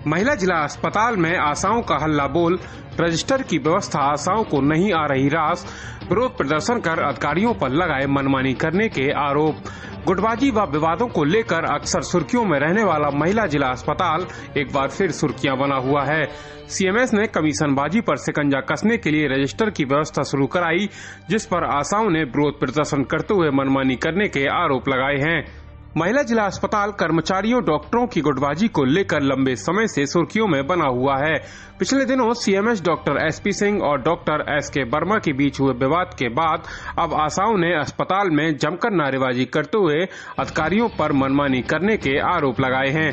महिला जिला अस्पताल में आशाओं का हल्ला बोल, रजिस्टर की व्यवस्था आशाओं को नहीं आ रही रास, विरोध प्रदर्शन कर अधिकारियों पर लगाए मनमानी करने के आरोप। गुटबाजी व विवादों को लेकर अक्सर सुर्खियों में रहने वाला महिला जिला अस्पताल एक बार फिर सुर्खियां बना हुआ है। सीएमएस ने कमीशनबाजी पर शिकंजा कसने के लिए रजिस्टर की व्यवस्था शुरू कराई, जिस पर आशाओं ने विरोध प्रदर्शन करते हुए मनमानी करने के आरोप लगाए हैं। महिला जिला अस्पताल कर्मचारियों डॉक्टरों की गुटबाजी को लेकर लंबे समय से सुर्खियों में बना हुआ है। पिछले दिनों सीएमएस डॉक्टर एसपी सिंह और डॉक्टर एसके वर्मा के बीच हुए विवाद के बाद अब आशाओं ने अस्पताल में जमकर नारेबाजी करते हुए अधिकारियों पर मनमानी करने के आरोप लगाए हैं।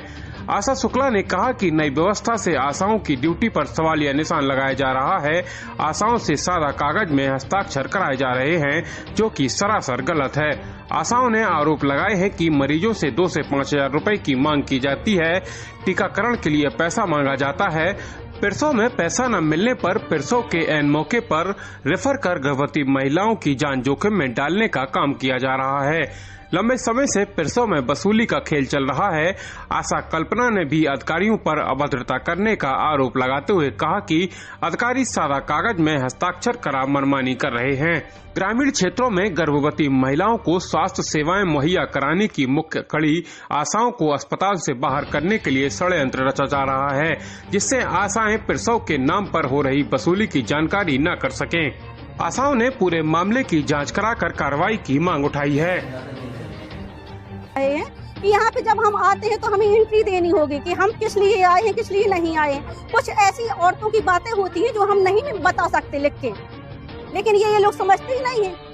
आशा शुक्ला ने कहा कि नई व्यवस्था से आशाओं की ड्यूटी पर सवालिया निशान लगाया जा रहा है। आशाओं से सादा कागज में हस्ताक्षर कराए जा रहे हैं, जो कि सरासर गलत है। आशाओं ने आरोप लगाए हैं कि मरीजों से 2 से 5,000 रुपए की मांग की जाती है, टीकाकरण के लिए पैसा मांगा जाता है, प्रसव में पैसा न मिलने पर प्रसव के ऐन मौके पर रेफर कर गर्भवती महिलाओं की जान जोखिम में डालने का काम किया जा रहा है। लंबे समय से प्रसव में वसूली का खेल चल रहा है। आशा कल्पना ने भी अधिकारियों पर अभद्रता करने का आरोप लगाते हुए कहा कि अधिकारी सादा कागज में हस्ताक्षर करा मनमानी कर रहे हैं। ग्रामीण क्षेत्रों में गर्भवती महिलाओं को स्वास्थ्य सेवाएं मुहैया कराने की मुख्य कड़ी आशाओं को अस्पताल से बाहर करने के लिए षड्यंत्र रचा जा रहा है, जिससे आशाएं प्रसव के नाम पर हो रही वसूली की जानकारी न कर सकें। आशाओं ने पूरे मामले की जांच कराकर कार्रवाई की मांग उठाई है कि यहाँ पे जब हम आते हैं तो हमें एंट्री देनी होगी कि हम किस लिए आए हैं, किस लिए नहीं आए। कुछ ऐसी औरतों की बातें होती हैं जो हम नहीं बता सकते लिख के, लेकिन ये लोग समझते ही नहीं है।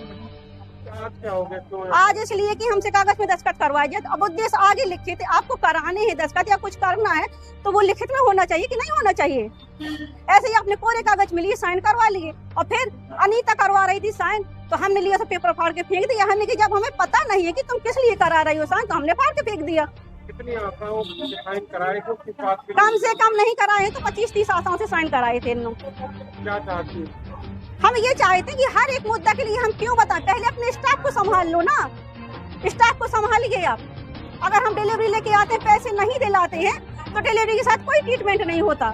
आज इसलिए कि हमसे कागज में दस्तखत करवाए जाए। अब उद्देश्य आगे लिखे थे, आपको कराने हैं दस्तखत या कुछ करना है तो वो लिखित में होना चाहिए कि नहीं होना चाहिए। ऐसे ही अपने कोरे कागज में लिए साइन करवा लिए और फिर अनीता करवा रही थी साइन, तो हमने लिया तो पेपर फाड़ के फेंक दिया। हमने कि जब हमें पता नहीं है कि तुम किस लिए करा रही हो साइन, तो हमने फाड़ के फेंक दिया। कितनी आशाओं से साइन कराए थे? कम से कम नहीं कराए तो 25-30 आशाओं से साइन कराए थे इन लोग। क्या चाहती? हम ये चाहते कि हर एक मुद्दा के लिए हम क्यों बताएं, पहले अपने स्टाफ को संभाल लो ना, स्टाफ को संभालिए आप। अगर हम डिलीवरी लेके आते हैं, पैसे नहीं दिलाते हैं तो डिलीवरी के साथ कोई ट्रीटमेंट नहीं होता।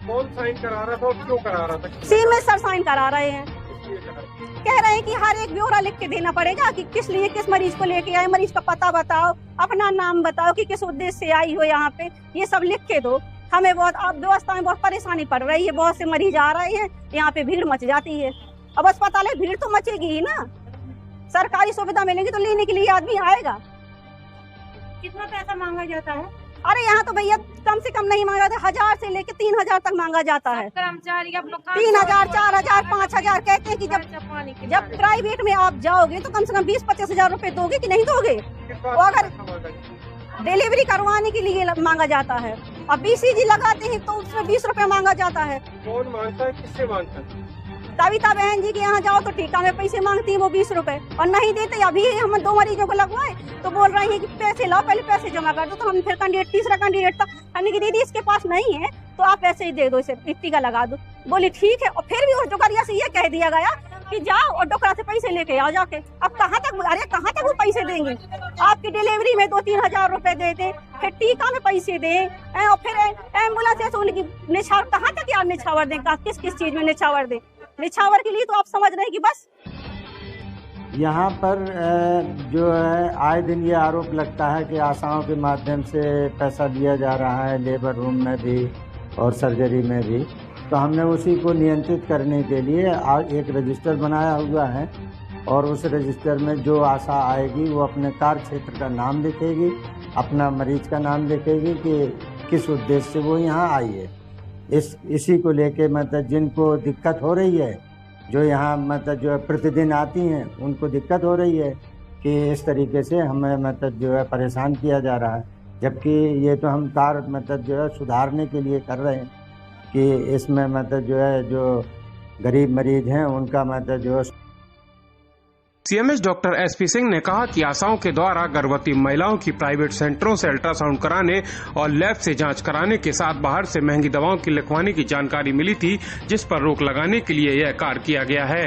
कौन साइन करा रहा था और क्यों करा रहा था? सीएमएस सर साइन करा रहे हैं। कह रहे हैं कि हर एक ब्यौरा लिख के देना पड़ेगा कि किस लिए किस मरीज को लेके आए, मरीज का पता बताओ, अपना नाम बताओ कि किस उद्देश्य से आई हो यहाँ पे, ये सब लिख के दो। हमें बहुत व्यवस्था में बहुत परेशानी पड़ रही है। बहुत से मरीज आ रहे हैं, यहाँ पे भीड़ मच जाती है। अब अस्पताल है, भीड़ तो मचेगी ही ना। सरकारी सुविधा मिलेगी तो लेने के लिए आदमी आएगा। कितना पैसा मांगा जाता है? अरे यहाँ तो भैया कम से कम नहीं मांगा जाता, 1000 से लेके 3000 तक मांगा जाता है। कर्मचारी 3000, 4000, 5000 कहते हैं कि जब प्राइवेट में आप जाओगे तो कम से कम 20-25 हजार रुपए दोगे कि नहीं दोगे। तो अगर डिलीवरी करवाने के लिए मांगा जाता है, अब बीसीजी लगाते हैं तो उसमें 20 रुपए मांगा जाता है। कौन मांगता है, किससे मांगता है? कविता बहन जी के यहाँ जाओ तो टीका में पैसे मांगती है वो 20 रुपए, और नहीं देते। अभी हम 2 मरीजों को लगवाए तो बोल रहे हैं कि पैसे लाओ, पहले पैसे जमा कर दो। तो हम फिर कैंडिडेट, तीसरा कैंडिडेट था, हमने की दीदी इसके पास नहीं है तो आप पैसे ही दे दो, इसे टीका लगा दो। बोली ठीक है। और फिर भी उस डोकरिया से ये कह दिया गया कि जाओ और डोकरा से पैसे लेके आओ जाके। अब कहाँ तक, अरे कहाँ तक वो पैसे देंगे? आपकी डिलीवरी में 2-3 हजार रुपए दे दे, फिर टीका में पैसे दे, और फिर एम्बुलेंस ऐसे उनकी निछावर, कहाँ तक यार निछावर दें? किस किस चीज में निछावर दे? निछावर के लिए तो आप समझ रहे हैं कि बस यहाँ पर जो है आए दिन ये आरोप लगता है कि आशाओं के माध्यम से पैसा दिया जा रहा है, लेबर रूम में भी और सर्जरी में भी। तो हमने उसी को नियंत्रित करने के लिए एक रजिस्टर बनाया हुआ है, और उस रजिस्टर में जो आशा आएगी वो अपने कार्य क्षेत्र का नाम लिखेगी, अपना मरीज का नाम लिखेगी कि किस उद्देश्य से वो यहाँ आई है। इसी को लेके मतलब जिनको दिक्कत हो रही है, जो यहाँ मतलब जो है प्रतिदिन आती हैं, उनको दिक्कत हो रही है कि इस तरीके से हमें मतलब जो है परेशान किया जा रहा है। जबकि ये तो हम कार्य मतलब जो है सुधारने के लिए कर रहे हैं कि इसमें मतलब जो है जो गरीब मरीज हैं उनका मतलब जो है। सीएमएस डॉक्टर एसपी सिंह ने कहा कि आशाओं के द्वारा गर्भवती महिलाओं की प्राइवेट सेंटरों से अल्ट्रासाउंड कराने और लैब से जांच कराने के साथ बाहर से महंगी दवाओं की लिखवाने की जानकारी मिली थी, जिस पर रोक लगाने के लिए यह कार्य किया गया है।